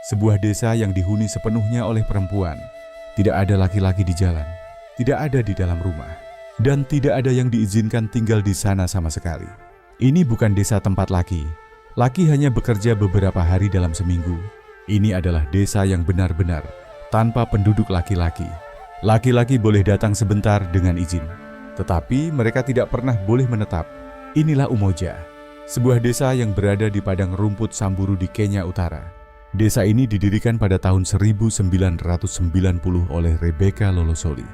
Sebuah desa yang dihuni sepenuhnya oleh perempuan. Tidak ada laki-laki di jalan, tidak ada di dalam rumah, dan tidak ada yang diizinkan tinggal di sana sama sekali. Ini bukan desa tempat laki. Laki hanya bekerja beberapa hari dalam seminggu. Ini adalah desa yang benar-benar tanpa penduduk laki-laki. Laki-laki boleh datang sebentar dengan izin, tetapi mereka tidak pernah boleh menetap. Inilah Umoja, sebuah desa yang berada di padang rumput Samburu di Kenya Utara. Desa ini didirikan pada tahun 1990 oleh Rebecca Lolosoli,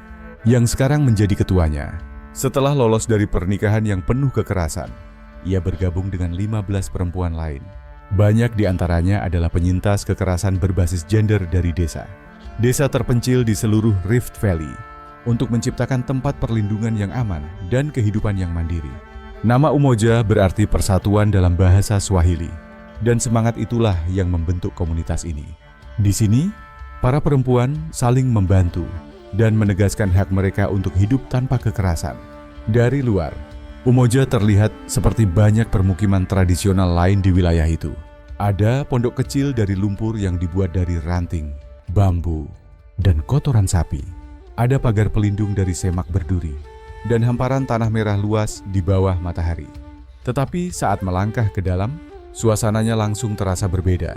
yang sekarang menjadi ketuanya. Setelah lolos dari pernikahan yang penuh kekerasan, ia bergabung dengan 15 perempuan lain. Banyak di antaranya adalah penyintas kekerasan berbasis gender dari desa. Desa terpencil di seluruh Rift Valley untuk menciptakan tempat perlindungan yang aman dan kehidupan yang mandiri. Nama Umoja berarti persatuan dalam bahasa Swahili, dan semangat itulah yang membentuk komunitas ini. Di sini, para perempuan saling membantu dan menegaskan hak mereka untuk hidup tanpa kekerasan. Dari luar, Umoja terlihat seperti banyak permukiman tradisional lain di wilayah itu. Ada pondok kecil dari lumpur yang dibuat dari ranting, bambu, dan kotoran sapi. Ada pagar pelindung dari semak berduri, dan hamparan tanah merah luas di bawah matahari. Tetapi saat melangkah ke dalam, suasananya langsung terasa berbeda.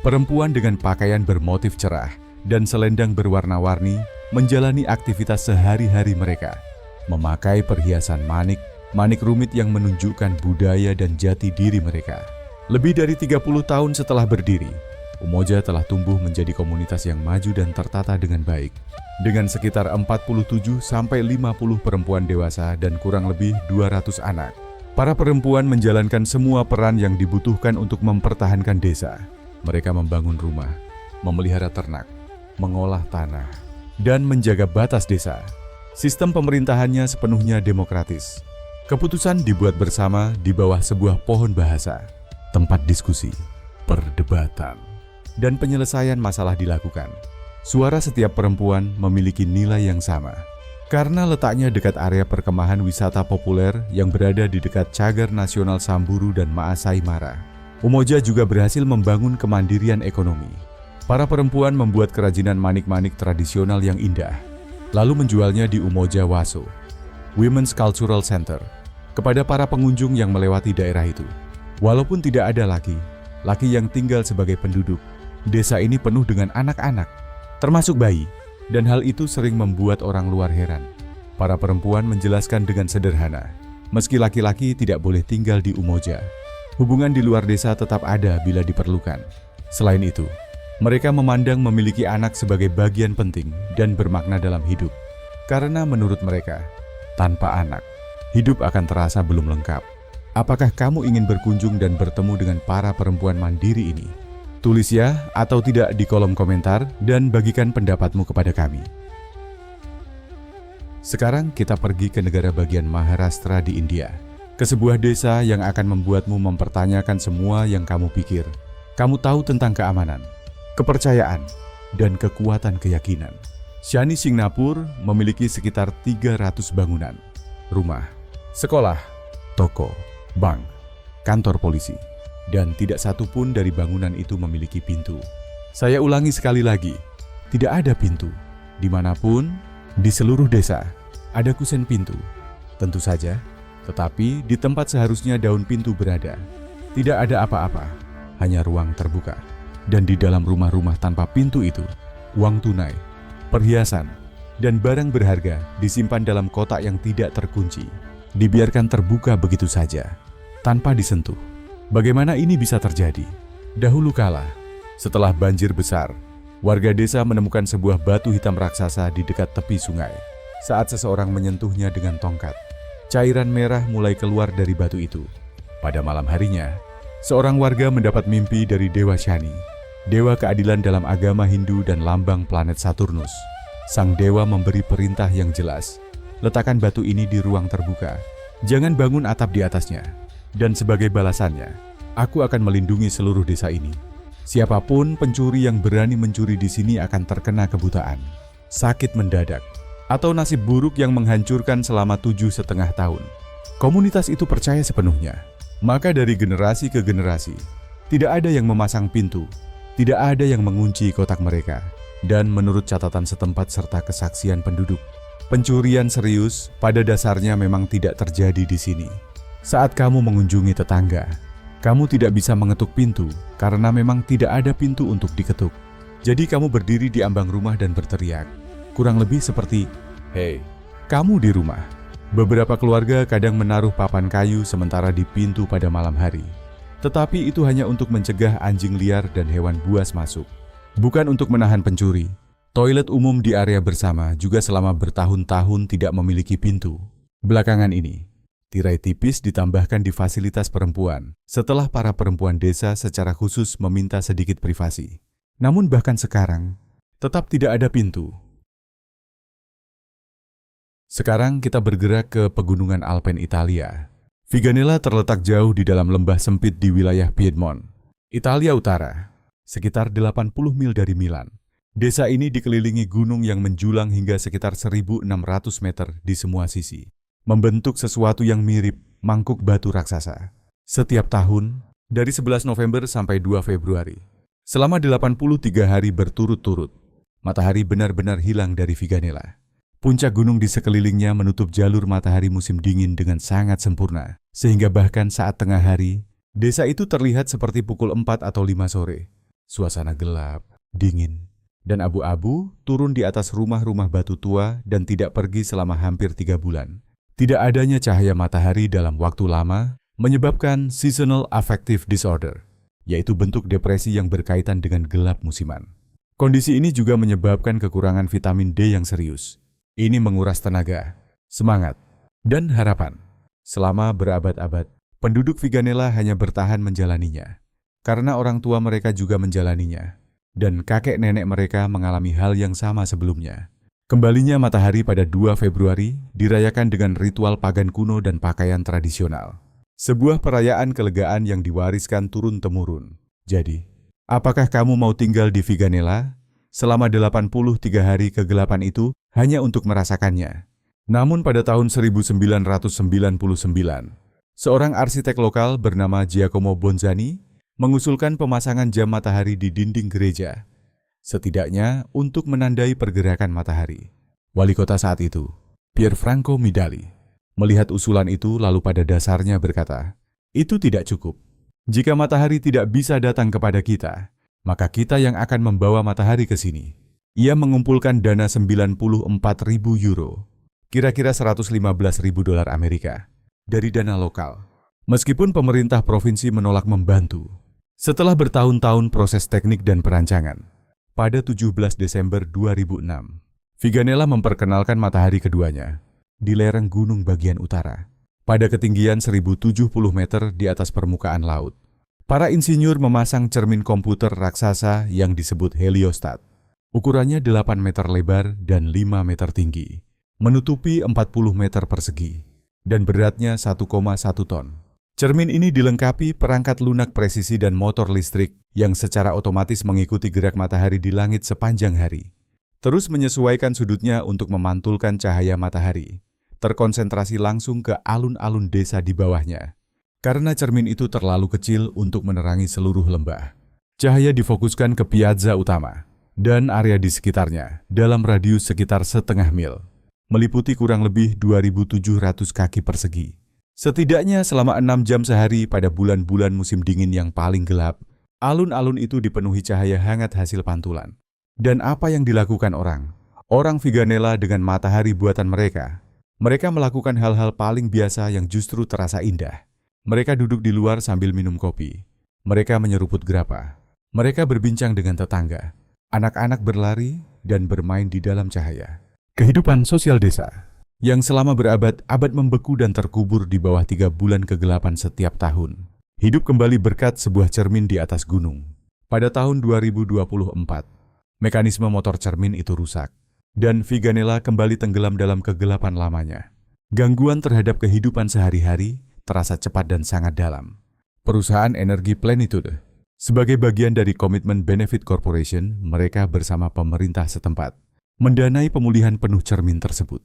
Perempuan dengan pakaian bermotif cerah dan selendang berwarna-warni menjalani aktivitas sehari-hari mereka. Memakai perhiasan manik rumit yang menunjukkan budaya dan jati diri mereka. Lebih dari 30 tahun setelah berdiri, Umoja telah tumbuh menjadi komunitas yang maju dan tertata dengan baik. Dengan sekitar 47-50 perempuan dewasa dan kurang lebih 200 anak. Para perempuan menjalankan semua peran yang dibutuhkan untuk mempertahankan desa. Mereka membangun rumah, memelihara ternak, mengolah tanah, dan menjaga batas desa. Sistem pemerintahannya sepenuhnya demokratis. Keputusan dibuat bersama di bawah sebuah pohon bahasa. Tempat diskusi, perdebatan, dan penyelesaian masalah dilakukan. Suara setiap perempuan memiliki nilai yang sama. Karena letaknya dekat area perkemahan wisata populer yang berada di dekat Cagar Nasional Samburu dan Maasai Mara, Umoja juga berhasil membangun kemandirian ekonomi. Para perempuan membuat kerajinan manik-manik tradisional yang indah, lalu menjualnya di Umoja Waso, Women's Cultural Center, kepada para pengunjung yang melewati daerah itu. Walaupun tidak ada laki yang tinggal sebagai penduduk, desa ini penuh dengan anak-anak, termasuk bayi. Dan hal itu sering membuat orang luar heran. Para perempuan menjelaskan dengan sederhana, meski laki-laki tidak boleh tinggal di Umoja, hubungan di luar desa tetap ada bila diperlukan. Selain itu, mereka memandang memiliki anak sebagai bagian penting dan bermakna dalam hidup. Karena menurut mereka, tanpa anak, hidup akan terasa belum lengkap. Apakah kamu ingin berkunjung dan bertemu dengan para perempuan mandiri ini? Tulis ya atau tidak di kolom komentar dan bagikan pendapatmu kepada kami. Sekarang kita pergi ke negara bagian Maharashtra di India, ke sebuah desa yang akan membuatmu mempertanyakan semua yang kamu pikir. Kamu tahu tentang keamanan, kepercayaan, dan kekuatan keyakinan. Shani Singnapur memiliki sekitar 300 bangunan, rumah, sekolah, toko, bank, kantor polisi. Dan tidak satu pun dari bangunan itu memiliki pintu. Saya ulangi sekali lagi, tidak ada pintu. Dimanapun, di seluruh desa, ada kusen pintu. Tentu saja, tetapi di tempat seharusnya daun pintu berada, tidak ada apa-apa, hanya ruang terbuka. Dan di dalam rumah-rumah tanpa pintu itu, uang tunai, perhiasan, dan barang berharga disimpan dalam kotak yang tidak terkunci. Dibiarkan terbuka begitu saja, tanpa disentuh. Bagaimana ini bisa terjadi? Dahulu kala, setelah banjir besar, warga desa menemukan sebuah batu hitam raksasa di dekat tepi sungai. Saat seseorang menyentuhnya dengan tongkat, cairan merah mulai keluar dari batu itu. Pada malam harinya, seorang warga mendapat mimpi dari Dewa Shani, dewa keadilan dalam agama Hindu dan lambang planet Saturnus. Sang dewa memberi perintah yang jelas, letakkan batu ini di ruang terbuka. Jangan bangun atap di atasnya. Dan sebagai balasannya, aku akan melindungi seluruh desa ini. Siapapun pencuri yang berani mencuri di sini akan terkena kebutaan, sakit mendadak, atau nasib buruk yang menghancurkan selama 7,5 tahun. Komunitas itu percaya sepenuhnya. Maka dari generasi ke generasi, tidak ada yang memasang pintu, Tidak ada yang mengunci kotak mereka. Dan menurut catatan setempat serta kesaksian penduduk, pencurian serius pada dasarnya memang tidak terjadi di sini. Saat kamu mengunjungi tetangga, kamu tidak bisa mengetuk pintu karena memang tidak ada pintu untuk diketuk. Jadi kamu berdiri di ambang rumah dan berteriak, kurang lebih seperti, "Hei, kamu di rumah." Beberapa keluarga kadang menaruh papan kayu sementara di pintu pada malam hari. Tetapi itu hanya untuk mencegah anjing liar dan hewan buas masuk, bukan untuk menahan pencuri. Toilet umum di area bersama juga selama bertahun-tahun tidak memiliki pintu. Belakangan ini, tirai tipis ditambahkan di fasilitas perempuan setelah para perempuan desa secara khusus meminta sedikit privasi. Namun bahkan sekarang, tetap tidak ada pintu. Sekarang kita bergerak ke pegunungan Alpen Italia. Viganella terletak jauh di dalam lembah sempit di wilayah Piedmont, Italia Utara, sekitar 80 mil dari Milan. Desa ini dikelilingi gunung yang menjulang hingga sekitar 1.600 meter di semua sisi, membentuk sesuatu yang mirip mangkuk batu raksasa. Setiap tahun, dari 11 November sampai 2 Februari, selama 83 hari berturut-turut, matahari benar-benar hilang dari Viganella. Puncak gunung di sekelilingnya menutup jalur matahari musim dingin dengan sangat sempurna, sehingga bahkan saat tengah hari, desa itu terlihat seperti pukul 4 atau 5 sore. Suasana gelap, dingin, dan abu-abu turun di atas rumah-rumah batu tua dan tidak pergi selama hampir 3 bulan. Tidak adanya cahaya matahari dalam waktu lama menyebabkan seasonal affective disorder, yaitu bentuk depresi yang berkaitan dengan gelap musiman. Kondisi ini juga menyebabkan kekurangan vitamin D yang serius. Ini menguras tenaga, semangat, dan harapan. Selama berabad-abad, penduduk Viganella hanya bertahan menjalaninya, karena orang tua mereka juga menjalaninya, dan kakek nenek mereka mengalami hal yang sama sebelumnya. Kembalinya matahari pada 2 Februari dirayakan dengan ritual pagan kuno dan pakaian tradisional. Sebuah perayaan kelegaan yang diwariskan turun-temurun. Jadi, apakah kamu mau tinggal di Viganella selama 83 hari kegelapan itu hanya untuk merasakannya? Namun pada tahun 1999, seorang arsitek lokal bernama Giacomo Bonzani mengusulkan pemasangan jam matahari di dinding gereja, setidaknya untuk menandai pergerakan matahari. Wali kota saat itu, Pierfranco Midali, melihat usulan itu lalu pada dasarnya berkata, "Itu tidak cukup. Jika matahari tidak bisa datang kepada kita, maka kita yang akan membawa matahari ke sini." Ia mengumpulkan dana 94.000 euro, kira-kira 115.000 dolar Amerika, dari dana lokal. Meskipun pemerintah provinsi menolak membantu, setelah bertahun-tahun proses teknik dan perancangan, pada 17 Desember 2006, Viganella memperkenalkan matahari keduanya di lereng gunung bagian utara, pada ketinggian 1070 meter di atas permukaan laut. Para insinyur memasang cermin komputer raksasa yang disebut heliostat. Ukurannya 8 meter lebar dan 5 meter tinggi, menutupi 40 meter persegi, dan beratnya 1,1 ton. Cermin ini dilengkapi perangkat lunak presisi dan motor listrik yang secara otomatis mengikuti gerak matahari di langit sepanjang hari. Terus menyesuaikan sudutnya untuk memantulkan cahaya matahari, terkonsentrasi langsung ke alun-alun desa di bawahnya. Karena cermin itu terlalu kecil untuk menerangi seluruh lembah, cahaya difokuskan ke piazza utama dan area di sekitarnya dalam radius sekitar setengah mil, meliputi kurang lebih 2.700 kaki persegi. Setidaknya selama 6 jam sehari pada bulan-bulan musim dingin yang paling gelap, alun-alun itu dipenuhi cahaya hangat hasil pantulan. Dan apa yang dilakukan orang Viganella dengan matahari buatan mereka? Mereka melakukan hal-hal paling biasa yang justru terasa indah. Mereka duduk di luar sambil minum kopi. Mereka menyeruput grappa. Mereka berbincang dengan tetangga. Anak-anak berlari dan bermain di dalam cahaya. Kehidupan sosial desa yang selama berabad-abad membeku dan terkubur di bawah 3 bulan kegelapan setiap tahun, hidup kembali berkat sebuah cermin di atas gunung. Pada tahun 2024, mekanisme motor cermin itu rusak, dan Viganella kembali tenggelam dalam kegelapan lamanya. Gangguan terhadap kehidupan sehari-hari terasa cepat dan sangat dalam. Perusahaan energi Plenitude, sebagai bagian dari komitmen Benefit Corporation, mereka bersama pemerintah setempat mendanai pemulihan penuh cermin tersebut.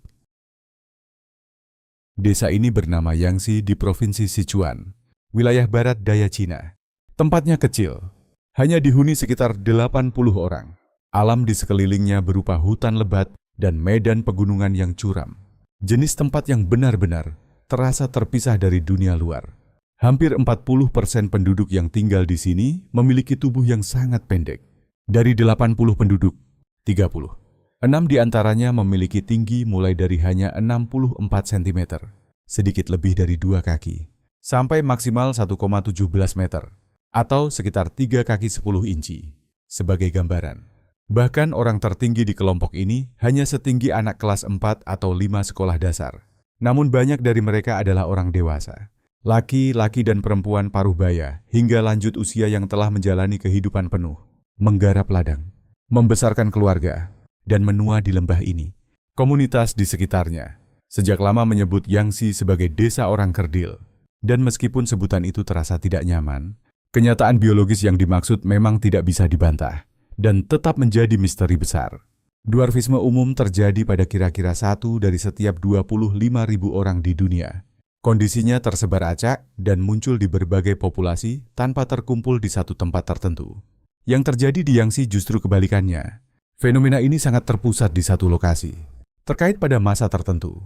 Desa ini bernama Yangsi di Provinsi Sichuan, wilayah barat daya Cina. Tempatnya kecil, Hanya dihuni sekitar 80 orang. Alam di sekelilingnya berupa hutan lebat dan medan pegunungan yang curam. Jenis tempat yang benar-benar terasa terpisah dari dunia luar. Hampir 40% penduduk yang tinggal di sini memiliki tubuh yang sangat pendek. Dari 80 penduduk, 36 diantaranya memiliki tinggi mulai dari hanya 64 cm, sedikit lebih dari 2 kaki, sampai maksimal 1,17 meter, atau sekitar 3 kaki 10 inci. Sebagai gambaran, bahkan orang tertinggi di kelompok ini hanya setinggi anak kelas 4 atau 5 sekolah dasar. Namun banyak dari mereka adalah orang dewasa, laki-laki dan perempuan paruh baya hingga lanjut usia yang telah menjalani kehidupan penuh, menggarap ladang, membesarkan keluarga, dan menua di lembah ini. Komunitas di sekitarnya sejak lama menyebut Yangsi sebagai desa orang kerdil. Dan meskipun sebutan itu terasa tidak nyaman, kenyataan biologis yang dimaksud memang tidak bisa dibantah dan tetap menjadi misteri besar. Dwarfisme umum terjadi pada kira-kira 1 dari setiap 25.000 orang di dunia. Kondisinya tersebar acak dan muncul di berbagai populasi tanpa terkumpul di satu tempat tertentu. Yang terjadi di Yangsi justru kebalikannya. Fenomena ini sangat terpusat di satu lokasi, terkait pada masa tertentu,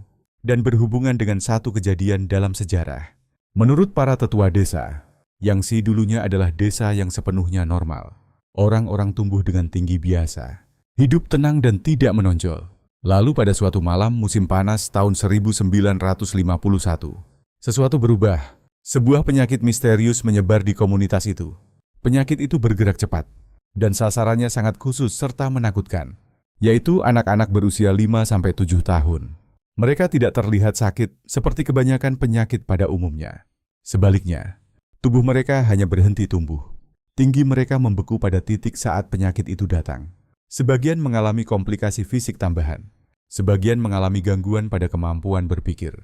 dan berhubungan dengan satu kejadian dalam sejarah. Menurut para tetua desa, Yangsi dulunya adalah desa yang sepenuhnya normal. Orang-orang tumbuh dengan tinggi biasa, hidup tenang dan tidak menonjol. Lalu pada suatu malam musim panas tahun 1951, sesuatu berubah. Sebuah penyakit misterius menyebar di komunitas itu. Penyakit itu bergerak cepat, dan sasarannya sangat khusus serta menakutkan, yaitu anak-anak berusia 5-7 tahun. Mereka tidak terlihat sakit seperti kebanyakan penyakit pada umumnya. Sebaliknya, tubuh mereka hanya berhenti tumbuh. Tinggi mereka membeku pada titik saat penyakit itu datang. Sebagian mengalami komplikasi fisik tambahan, sebagian mengalami gangguan pada kemampuan berpikir.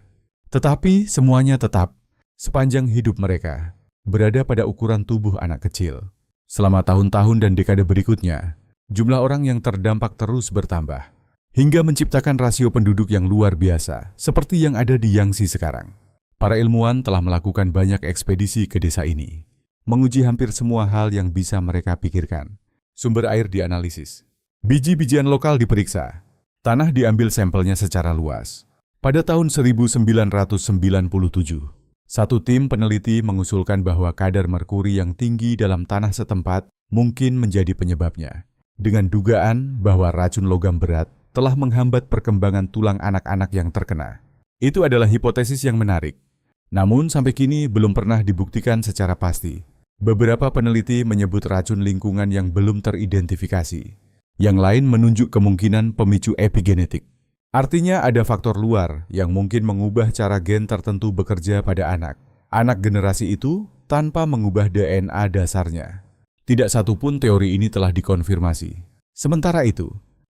Tetapi semuanya tetap, sepanjang hidup mereka, berada pada ukuran tubuh anak kecil. Selama tahun-tahun dan dekade berikutnya, jumlah orang yang terdampak terus bertambah, hingga menciptakan rasio penduduk yang luar biasa, seperti yang ada di Yangsi sekarang. Para ilmuwan telah melakukan banyak ekspedisi ke desa ini, menguji hampir semua hal yang bisa mereka pikirkan. Sumber air dianalisis, biji-bijian lokal diperiksa, tanah diambil sampelnya secara luas. Pada tahun 1997, satu tim peneliti mengusulkan bahwa kadar merkuri yang tinggi dalam tanah setempat mungkin menjadi penyebabnya, dengan dugaan bahwa racun logam berat telah menghambat perkembangan tulang anak-anak yang terkena. Itu adalah hipotesis yang menarik, namun sampai kini belum pernah dibuktikan secara pasti. Beberapa peneliti menyebut racun lingkungan yang belum teridentifikasi. Yang lain menunjuk kemungkinan pemicu epigenetik. Artinya ada faktor luar yang mungkin mengubah cara gen tertentu bekerja pada anak generasi itu tanpa mengubah DNA dasarnya. Tidak satupun teori ini telah dikonfirmasi. Sementara itu,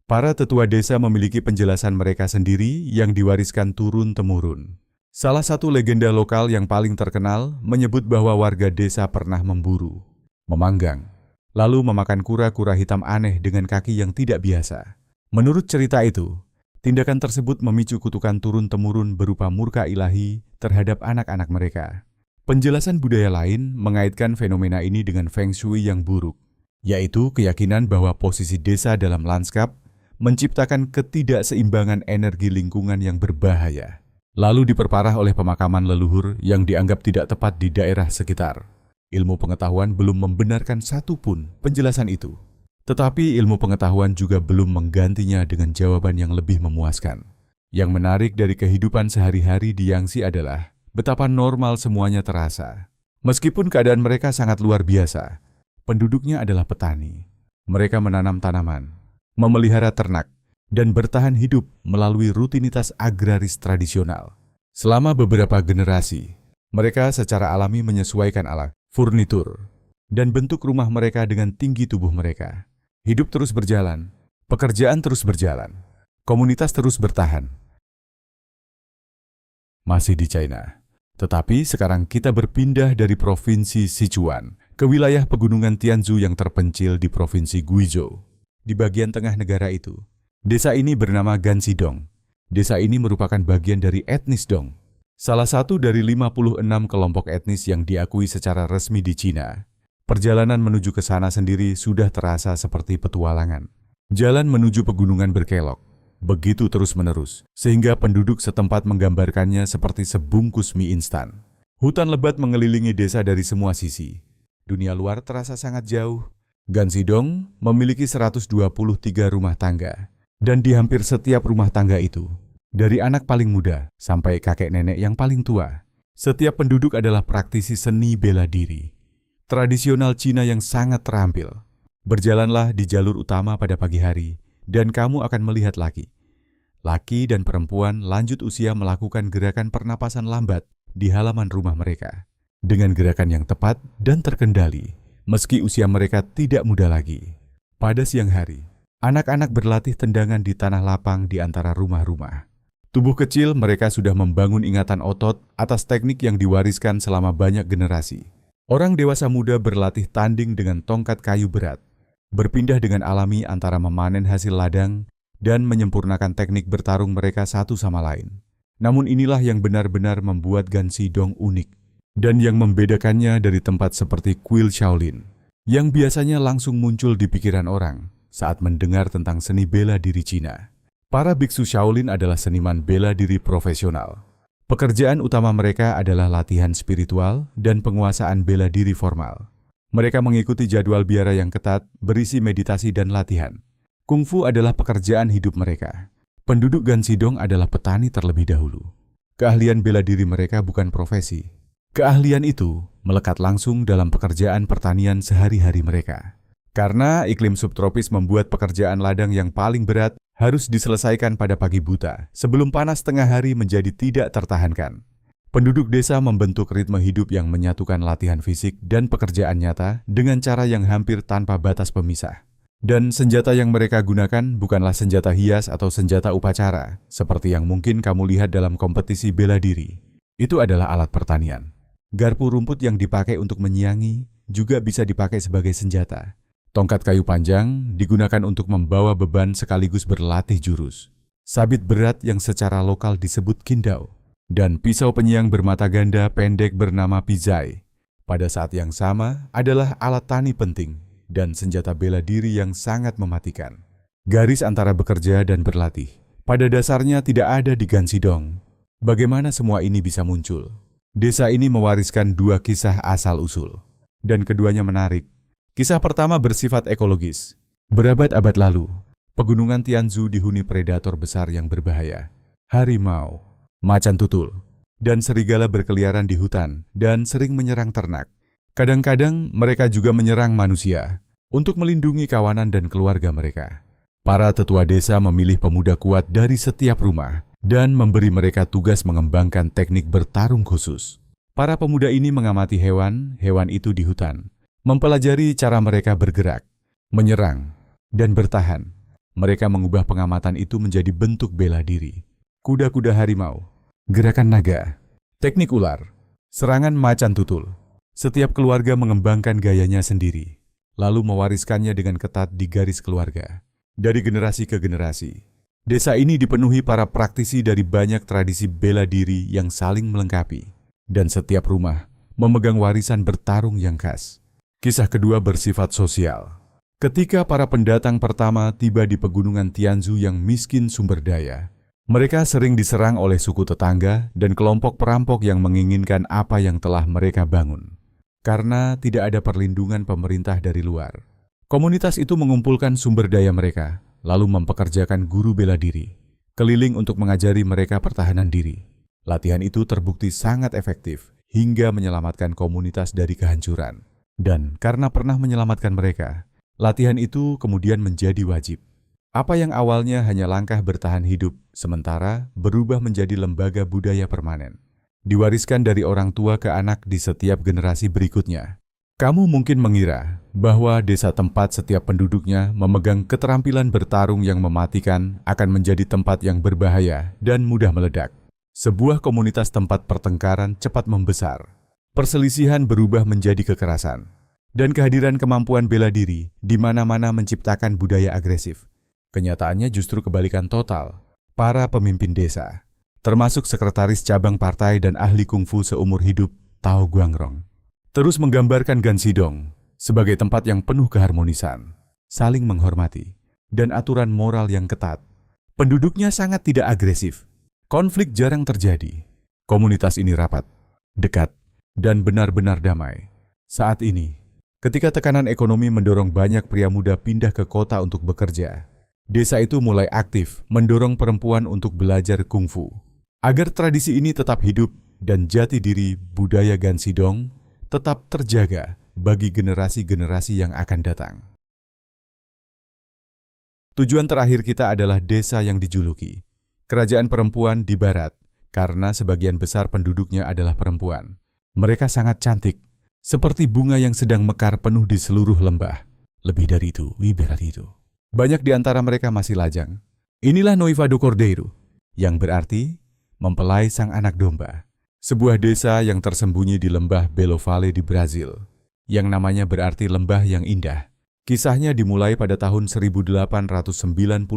para tetua desa memiliki penjelasan mereka sendiri yang diwariskan turun-temurun. Salah satu legenda lokal yang paling terkenal menyebut bahwa warga desa pernah memburu, memanggang, lalu memakan kura-kura hitam aneh dengan kaki yang tidak biasa. Menurut cerita itu, tindakan tersebut memicu kutukan turun-temurun berupa murka ilahi terhadap anak-anak mereka. Penjelasan budaya lain mengaitkan fenomena ini dengan Feng Shui yang buruk, yaitu keyakinan bahwa posisi desa dalam lanskap menciptakan ketidakseimbangan energi lingkungan yang berbahaya, lalu diperparah oleh pemakaman leluhur yang dianggap tidak tepat di daerah sekitar. Ilmu pengetahuan belum membenarkan satupun penjelasan itu. Tetapi ilmu pengetahuan juga belum menggantinya dengan jawaban yang lebih memuaskan. Yang menarik dari kehidupan sehari-hari di Yangsi adalah betapa normal semuanya terasa. Meskipun keadaan mereka sangat luar biasa, penduduknya adalah petani. Mereka menanam tanaman, memelihara ternak, dan bertahan hidup melalui rutinitas agraris tradisional. Selama beberapa generasi, mereka secara alami menyesuaikan alat, furnitur, dan bentuk rumah mereka dengan tinggi tubuh mereka. Hidup terus berjalan, pekerjaan terus berjalan, komunitas terus bertahan. Masih di China, tetapi sekarang kita berpindah dari provinsi Sichuan ke wilayah pegunungan Tianzhu yang terpencil di provinsi Guizhou. Di bagian tengah negara itu, desa ini bernama Gansidong. Desa ini merupakan bagian dari etnis Dong, salah satu dari 56 kelompok etnis yang diakui secara resmi di China. Perjalanan menuju ke sana sendiri sudah terasa seperti petualangan. Jalan menuju pegunungan berkelok, begitu terus-menerus, sehingga penduduk setempat menggambarkannya seperti sebungkus mie instan. Hutan lebat mengelilingi desa dari semua sisi. Dunia luar terasa sangat jauh. Gansidong memiliki 123 rumah tangga, dan di hampir setiap rumah tangga itu, dari anak paling muda sampai kakek nenek yang paling tua, setiap penduduk adalah praktisi seni bela diri tradisional Cina yang sangat terampil. Berjalanlah di jalur utama pada pagi hari, dan kamu akan melihat laki dan perempuan lanjut usia melakukan gerakan pernapasan lambat di halaman rumah mereka, dengan gerakan yang tepat dan terkendali, meski usia mereka tidak muda lagi. Pada siang hari, anak-anak berlatih tendangan di tanah lapang di antara rumah-rumah. Tubuh kecil mereka sudah membangun ingatan otot atas teknik yang diwariskan selama banyak generasi. Orang dewasa muda berlatih tanding dengan tongkat kayu berat, berpindah dengan alami antara memanen hasil ladang dan menyempurnakan teknik bertarung mereka satu sama lain. Namun inilah yang benar-benar membuat Gansidong unik, dan yang membedakannya dari tempat seperti kuil Shaolin, yang biasanya langsung muncul di pikiran orang saat mendengar tentang seni bela diri Cina. Para biksu Shaolin adalah seniman bela diri profesional. Pekerjaan utama mereka adalah latihan spiritual dan penguasaan bela diri formal. Mereka mengikuti jadwal biara yang ketat, berisi meditasi dan latihan. Kungfu adalah pekerjaan hidup mereka. Penduduk Gansidong adalah petani terlebih dahulu. Keahlian bela diri mereka bukan profesi. Keahlian itu melekat langsung dalam pekerjaan pertanian sehari-hari mereka. Karena iklim subtropis membuat pekerjaan ladang yang paling berat harus diselesaikan pada pagi buta, sebelum panas tengah hari menjadi tidak tertahankan. Penduduk desa membentuk ritme hidup yang menyatukan latihan fisik dan pekerjaan nyata dengan cara yang hampir tanpa batas pemisah. Dan senjata yang mereka gunakan bukanlah senjata hias atau senjata upacara, seperti yang mungkin kamu lihat dalam kompetisi bela diri. Itu adalah alat pertanian. Garpu rumput yang dipakai untuk menyiangi juga bisa dipakai sebagai senjata. Tongkat kayu panjang digunakan untuk membawa beban sekaligus berlatih jurus. Sabit berat yang secara lokal disebut kindau. Dan pisau penyiang bermata ganda pendek bernama pizai. Pada saat yang sama adalah alat tani penting dan senjata bela diri yang sangat mematikan. Garis antara bekerja dan berlatih pada dasarnya tidak ada di Gansidong. Bagaimana semua ini bisa muncul? Desa ini mewariskan dua kisah asal-usul, dan keduanya menarik. Kisah pertama bersifat ekologis. Berabad-abad lalu, pegunungan Tianzhu dihuni predator besar yang berbahaya. Harimau, macan tutul, dan serigala berkeliaran di hutan dan sering menyerang ternak. Kadang-kadang mereka juga menyerang manusia untuk melindungi kawanan dan keluarga mereka. Para tetua desa memilih pemuda kuat dari setiap rumah dan memberi mereka tugas mengembangkan teknik bertarung khusus. Para pemuda ini mengamati hewan itu di hutan, mempelajari cara mereka bergerak, menyerang, dan bertahan. Mereka mengubah pengamatan itu menjadi bentuk bela diri. Kuda-kuda harimau, gerakan naga, teknik ular, serangan macan tutul. Setiap keluarga mengembangkan gayanya sendiri, lalu mewariskannya dengan ketat di garis keluarga. Dari generasi ke generasi, desa ini dipenuhi para praktisi dari banyak tradisi bela diri yang saling melengkapi. Dan setiap rumah memegang warisan bertarung yang khas. Kisah kedua bersifat sosial. Ketika para pendatang pertama tiba di pegunungan Tianzhu yang miskin sumber daya, mereka sering diserang oleh suku tetangga dan kelompok perampok yang menginginkan apa yang telah mereka bangun. Karena tidak ada perlindungan pemerintah dari luar, komunitas itu mengumpulkan sumber daya mereka, lalu mempekerjakan guru bela diri, keliling untuk mengajari mereka pertahanan diri. Latihan itu terbukti sangat efektif hingga menyelamatkan komunitas dari kehancuran. Dan karena pernah menyelamatkan mereka, latihan itu kemudian menjadi wajib. Apa yang awalnya hanya langkah bertahan hidup, sementara berubah menjadi lembaga budaya permanen. Diwariskan dari orang tua ke anak di setiap generasi berikutnya. Kamu mungkin mengira bahwa desa tempat setiap penduduknya memegang keterampilan bertarung yang mematikan akan menjadi tempat yang berbahaya dan mudah meledak. Sebuah komunitas tempat pertengkaran cepat membesar. Perselisihan berubah menjadi kekerasan, dan kehadiran kemampuan bela diri di mana-mana menciptakan budaya agresif. Kenyataannya justru kebalikan total. Para pemimpin desa, termasuk sekretaris cabang partai dan ahli kungfu seumur hidup Tao Guangrong, terus menggambarkan Gansidong sebagai tempat yang penuh keharmonisan, saling menghormati, dan aturan moral yang ketat. Penduduknya sangat tidak agresif. Konflik jarang terjadi. Komunitas ini rapat, dekat, dan benar-benar damai. Saat ini, ketika tekanan ekonomi mendorong banyak pria muda pindah ke kota untuk bekerja, desa itu mulai aktif mendorong perempuan untuk belajar kungfu. Agar tradisi ini tetap hidup dan jati diri budaya Gansidong tetap terjaga bagi generasi-generasi yang akan datang. Tujuan terakhir kita adalah desa yang dijuluki Kerajaan Perempuan di Barat, karena sebagian besar penduduknya adalah perempuan. Mereka sangat cantik, seperti bunga yang sedang mekar penuh di seluruh lembah. Lebih dari itu, banyak di antara mereka masih lajang. Inilah Noiva do Cordeiro, yang berarti mempelai sang anak domba. Sebuah desa yang tersembunyi di lembah Belo Vale di Brazil, yang namanya berarti lembah yang indah. Kisahnya dimulai pada tahun 1891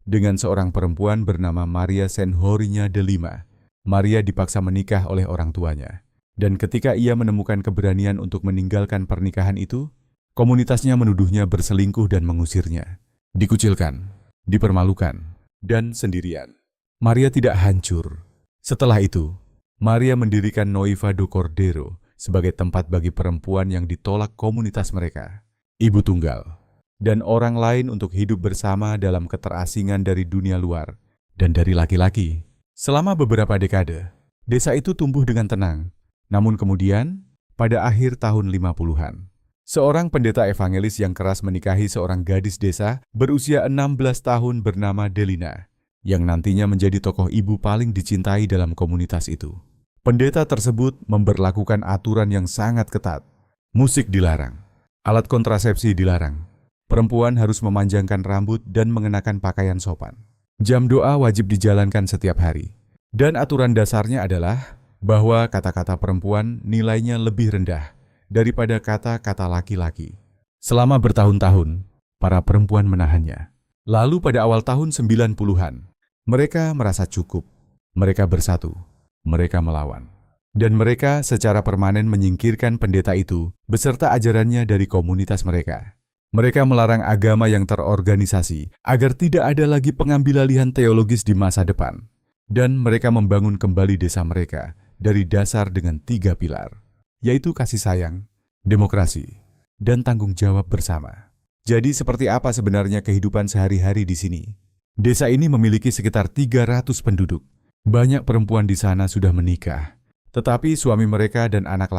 dengan seorang perempuan bernama Maria Senhorinya de Lima. Maria dipaksa menikah oleh orang tuanya. Dan ketika ia menemukan keberanian untuk meninggalkan pernikahan itu, komunitasnya menuduhnya berselingkuh dan mengusirnya. Dikucilkan, dipermalukan, dan sendirian. Maria tidak hancur. Setelah itu, Maria mendirikan Noiva do Cordeiro sebagai tempat bagi perempuan yang ditolak komunitas mereka, ibu tunggal, dan orang lain untuk hidup bersama dalam keterasingan dari dunia luar dan dari laki-laki. Selama beberapa dekade, desa itu tumbuh dengan tenang. Namun kemudian, pada akhir tahun 50-an, seorang pendeta evangelis yang keras menikahi seorang gadis desa berusia 16 tahun bernama Delina, yang nantinya menjadi tokoh ibu paling dicintai dalam komunitas itu. Pendeta tersebut memberlakukan aturan yang sangat ketat. Musik dilarang, alat kontrasepsi dilarang, perempuan harus memanjangkan rambut dan mengenakan pakaian sopan. Jam doa wajib dijalankan setiap hari. Dan aturan dasarnya adalah bahwa kata-kata perempuan nilainya lebih rendah daripada kata-kata laki-laki. Selama bertahun-tahun, para perempuan menahannya. Lalu pada awal tahun 90-an, mereka merasa cukup. Mereka bersatu, mereka melawan. Dan mereka secara permanen menyingkirkan pendeta itu beserta ajarannya dari komunitas mereka. Mereka melarang agama yang terorganisasi agar tidak ada lagi pengambilalihan teologis di masa depan. Dan mereka membangun kembali desa mereka dari dasar dengan 3 pilar, yaitu kasih sayang, demokrasi, dan tanggung jawab bersama. Jadi seperti apa sebenarnya kehidupan sehari-hari di sini? Desa ini memiliki sekitar 300 penduduk. Banyak perempuan di sana sudah menikah, tetapi suami mereka dan anak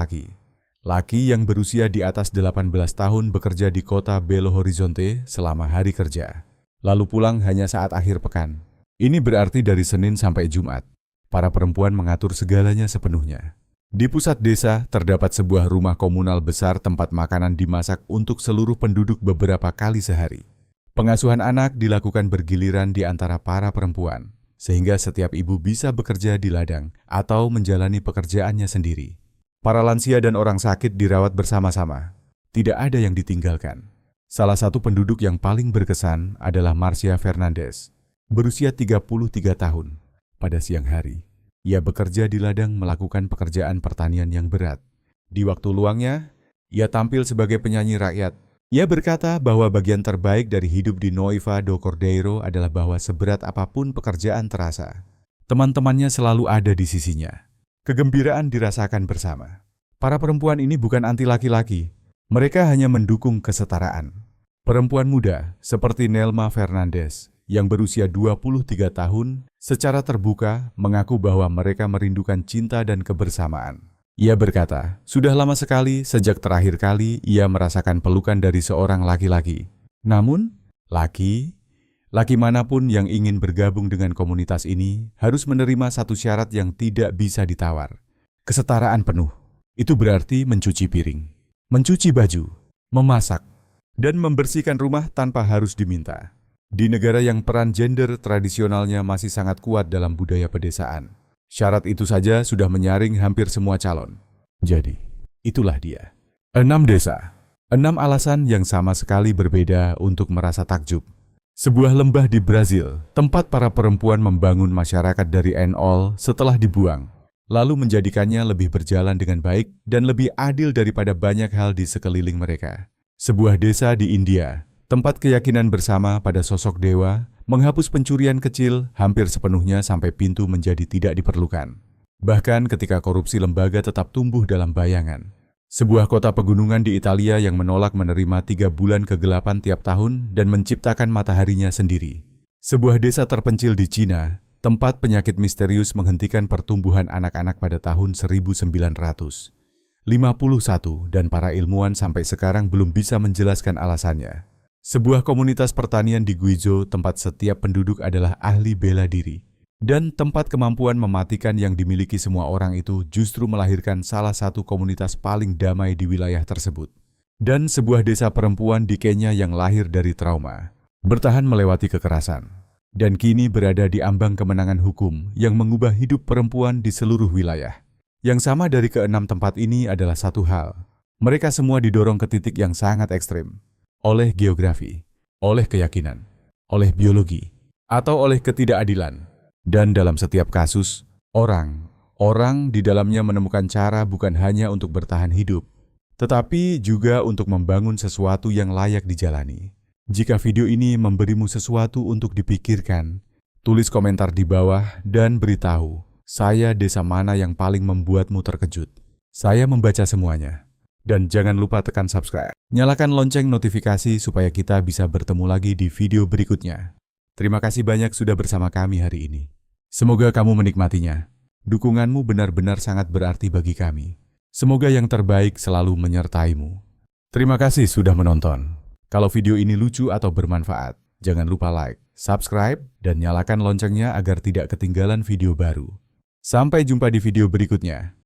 laki yang berusia di atas 18 tahun bekerja di kota Belo Horizonte selama hari kerja, lalu pulang hanya saat akhir pekan. Ini berarti dari Senin sampai Jumat. Para perempuan mengatur segalanya sepenuhnya. Di pusat desa terdapat sebuah rumah komunal besar tempat makanan dimasak untuk seluruh penduduk beberapa kali sehari. Pengasuhan anak dilakukan bergiliran di antara para perempuan, sehingga setiap ibu bisa bekerja di ladang atau menjalani pekerjaannya sendiri. Para lansia dan orang sakit dirawat bersama-sama. Tidak ada yang ditinggalkan. Salah satu penduduk yang paling berkesan adalah Marcia Fernandes, berusia 33 tahun. Pada siang hari, ia bekerja di ladang melakukan pekerjaan pertanian yang berat. Di waktu luangnya, ia tampil sebagai penyanyi rakyat. Ia berkata bahwa bagian terbaik dari hidup di Noiva do Cordeiro adalah bahwa seberat apapun pekerjaan terasa, teman-temannya selalu ada di sisinya. Kegembiraan dirasakan bersama. Para perempuan ini bukan anti laki-laki. Mereka hanya mendukung kesetaraan. Perempuan muda seperti Nelma Fernandes yang berusia 23 tahun secara terbuka mengaku bahwa mereka merindukan cinta dan kebersamaan. Ia berkata, sudah lama sekali sejak terakhir kali ia merasakan pelukan dari seorang laki-laki. Namun, laki manapun yang ingin bergabung dengan komunitas ini harus menerima satu syarat yang tidak bisa ditawar. Kesetaraan penuh. Itu berarti mencuci piring, mencuci baju, memasak, dan membersihkan rumah tanpa harus diminta. Di negara yang peran gender tradisionalnya masih sangat kuat dalam budaya pedesaan, syarat itu saja sudah menyaring hampir semua calon. Jadi, itulah dia. 6 desa, 6 alasan yang sama sekali berbeda untuk merasa takjub. Sebuah lembah di Brazil, tempat para perempuan membangun masyarakat dari nol setelah dibuang. lalu menjadikannya lebih berjalan dengan baik dan lebih adil daripada banyak hal di sekeliling mereka. Sebuah desa di India, tempat keyakinan bersama pada sosok dewa, menghapus pencurian kecil hampir sepenuhnya sampai pintu menjadi tidak diperlukan. Bahkan ketika korupsi lembaga tetap tumbuh dalam bayangan. Sebuah kota pegunungan di Italia yang menolak menerima 3 bulan kegelapan tiap tahun dan menciptakan mataharinya sendiri. Sebuah desa terpencil di Cina, tempat penyakit misterius menghentikan pertumbuhan anak-anak pada tahun 1951 dan para ilmuwan sampai sekarang belum bisa menjelaskan alasannya. Sebuah komunitas pertanian di Guizhou tempat setiap penduduk adalah ahli bela diri. Dan tempat kemampuan mematikan yang dimiliki semua orang itu justru melahirkan salah satu komunitas paling damai di wilayah tersebut. Dan sebuah desa perempuan di Kenya yang lahir dari trauma, bertahan melewati kekerasan, dan kini berada di ambang kemenangan hukum yang mengubah hidup perempuan di seluruh wilayah. Yang sama dari keenam tempat ini adalah satu hal. Mereka semua didorong ke titik yang sangat ekstrim. Oleh geografi, oleh keyakinan, oleh biologi, atau oleh ketidakadilan. Dan dalam setiap kasus, orang di dalamnya menemukan cara bukan hanya untuk bertahan hidup, tetapi juga untuk membangun sesuatu yang layak dijalani. Jika video ini memberimu sesuatu untuk dipikirkan, tulis komentar di bawah dan beritahu saya desa mana yang paling membuatmu terkejut. Saya membaca semuanya. Dan jangan lupa tekan subscribe. Nyalakan lonceng notifikasi supaya kita bisa bertemu lagi di video berikutnya. Terima kasih banyak sudah bersama kami hari ini. Semoga kamu menikmatinya. Dukunganmu benar-benar sangat berarti bagi kami. Semoga yang terbaik selalu menyertaimu. Terima kasih sudah menonton. Kalau video ini lucu atau bermanfaat, jangan lupa like, subscribe, dan nyalakan loncengnya agar tidak ketinggalan video baru. Sampai jumpa di video berikutnya.